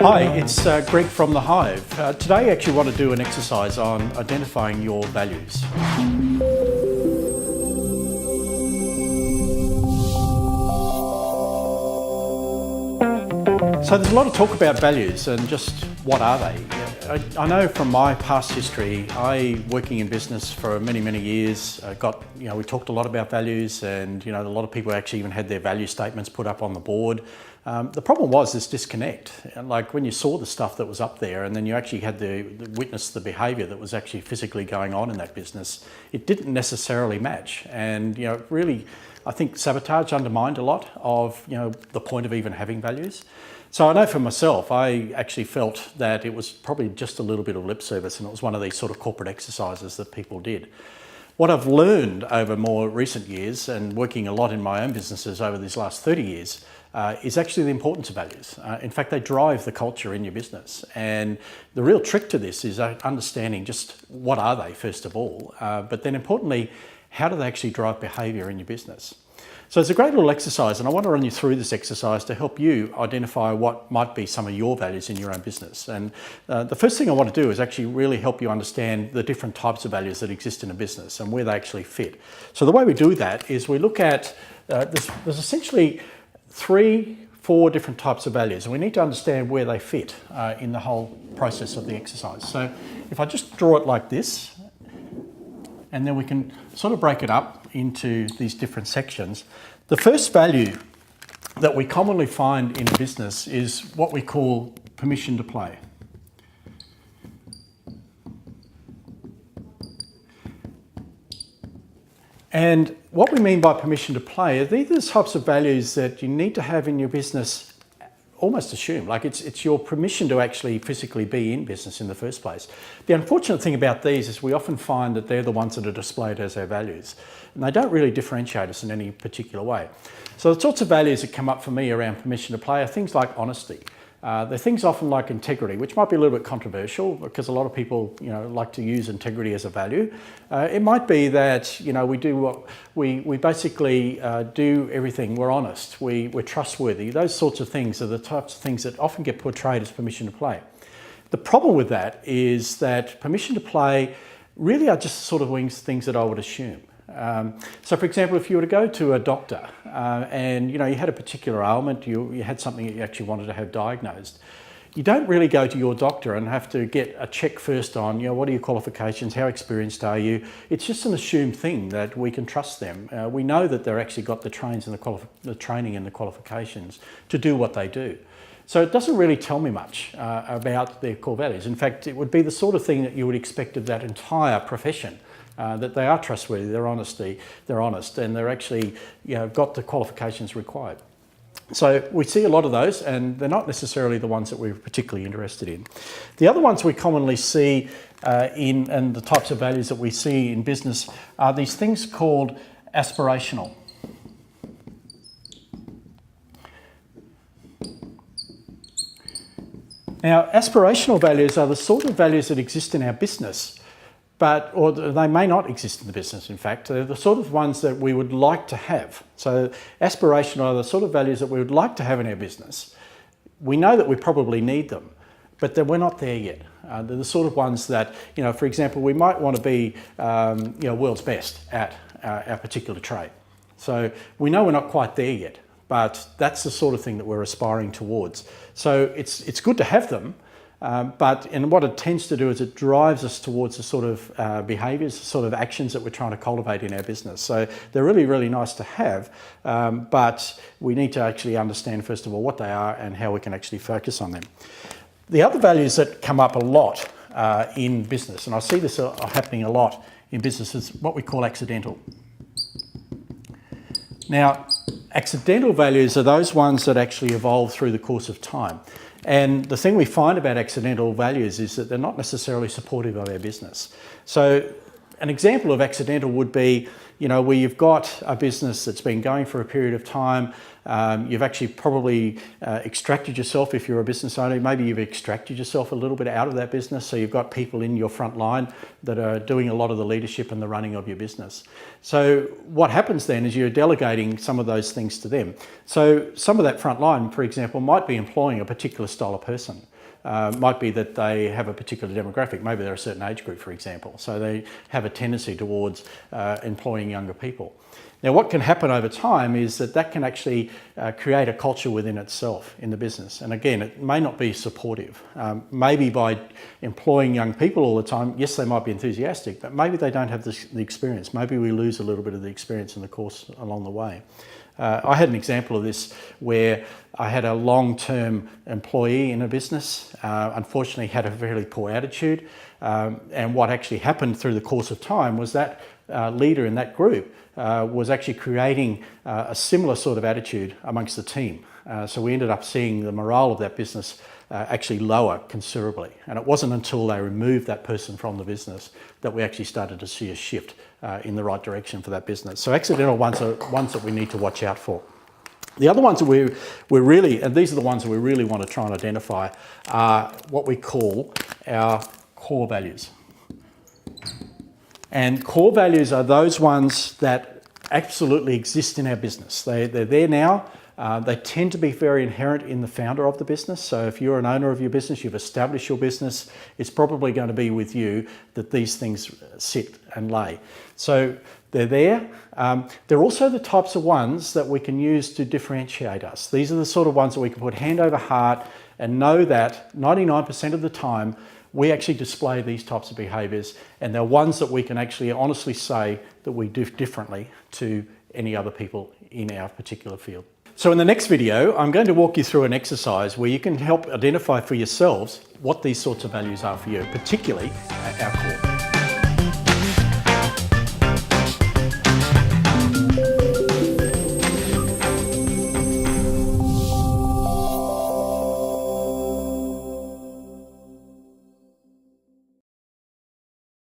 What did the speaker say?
Hi, it's Greg from The Hive. Today I actually want to do an exercise on identifying your values. So there's a lot of talk about values and just what are they? I know from my past history, working in business for many years, we talked a lot about values, and a lot of people actually even had their value statements put up on the board. The problem was this disconnect. Like when you saw the stuff that was up there and then you actually had to witness the behaviour that was actually physically going on in that business, it didn't necessarily match. And really, I think sabotage undermined a lot of the point of even having values. So I know for myself, I actually felt that it was probably just a little bit of lip service, and it was one of these sort of corporate exercises that people did. What I've learned over more recent years, and working a lot in my own businesses over these last 30 years, is actually the importance of values. In fact, they drive the culture in your business. And the real trick to this is understanding just what are they, first of all, but then importantly, how do they actually drive behaviour in your business? So it's a great little exercise, and I want to run you through this exercise to help you identify what might be some of your values in your own business. And the first thing I want to do is actually really help you understand the different types of values that exist in a business and where they actually fit. So the way we do that is we look at, there's essentially 3-4 different types of values, and we need to understand where they fit in the whole process of the exercise. So if I just draw it like this, and then we can sort of break it up into these different sections. The first value that we commonly find in a business is what we call permission to play. And what we mean by permission to play are these are the types of values that you need to have in your business almost assumed, like it's your permission to actually physically be in business in the first place. The unfortunate thing about these is we often find that they're the ones that are displayed as our values, and they don't really differentiate us in any particular way. So the sorts of values that come up for me around permission to play are things like honesty. They're things often like integrity, which might be a little bit controversial because a lot of people, like to use integrity as a value. It might be that, we do what we basically do everything. We're honest. We're trustworthy. Those sorts of things are the types of things that often get portrayed as permission to play. The problem with that is that permission to play really are just sort of things that I would assume. So for example, if you were to go to a doctor and you had a particular ailment, you had something that you actually wanted to have diagnosed, you don't really go to your doctor and have to get a check first on, what are your qualifications, how experienced are you? It's just an assumed thing that we can trust them. We know that they're actually got the training and the qualifications to do what they do. So it doesn't really tell me much about their core values. In fact, it would be the sort of thing that you would expect of that entire profession. That they are trustworthy, they're honest, and they're actually got the qualifications required. So we see a lot of those, and they're not necessarily the ones that we're particularly interested in. The other ones we commonly see and the types of values that we see in business are these things called aspirational. Now, aspirational values are the sort of values that exist in our business, or they may not exist in the business, in fact. They're the sort of ones that we would like to have. So aspirational are the sort of values that we would like to have in our business. We know that we probably need them, but that we're not there yet. They're the sort of ones that, for example, we might want to be world's best at our particular trade. So we know we're not quite there yet, but that's the sort of thing that we're aspiring towards. So it's good to have them, but what it tends to do is it drives us towards the sort of behaviours, the sort of actions that we're trying to cultivate in our business. So they're really nice to have, but we need to actually understand, first of all, what they are and how we can actually focus on them. The other values that come up a lot in business, and I see this happening a lot in business, is what we call accidental. Now, accidental values are those ones that actually evolve through the course of time. And the thing we find about accidental values is that they're not necessarily supportive of our business. So an example of accidental would be, where you've got a business that's been going for a period of time. You've actually probably extracted yourself, if you're a business owner, maybe you've extracted yourself a little bit out of that business. So you've got people in your front line that are doing a lot of the leadership and the running of your business. So what happens then is you're delegating some of those things to them. So some of that front line, for example, might be employing a particular style of person. Might be that they have a particular demographic. Maybe they're a certain age group, for example. So they have a tendency towards employing younger people. Now, what can happen over time is that can actually create a culture within itself in the business. And again, it may not be supportive. Maybe by employing young people all the time, yes, they might be enthusiastic, but maybe they don't have the experience. Maybe we lose a little bit of the experience in the course along the way. I had an example of this where I had a long-term employee in a business, unfortunately had a fairly poor attitude, and what actually happened through the course of time was that leader in that group was actually creating a similar sort of attitude amongst the team. So we ended up seeing the morale of that business actually lower considerably. And it wasn't until they removed that person from the business that we actually started to see a shift in the right direction for that business. So accidental ones are ones that we need to watch out for. The other ones that we're really, and these are the ones that we really want to try and identify, are what we call our core values. And core values are those ones that absolutely exist in our business. They're there now. They tend to be very inherent in the founder of the business. So if you're an owner of your business, you've established your business, it's probably going to be with you that these things sit and lay. So they're there. They're also the types of ones that we can use to differentiate us. These are the sort of ones that we can put hand over heart and know that 99% of the time we actually display these types of behaviours, and they're ones that we can actually honestly say that we do differently to any other people in our particular field. So in the next video, I'm going to walk you through an exercise where you can help identify for yourselves what these sorts of values are for you, particularly our core.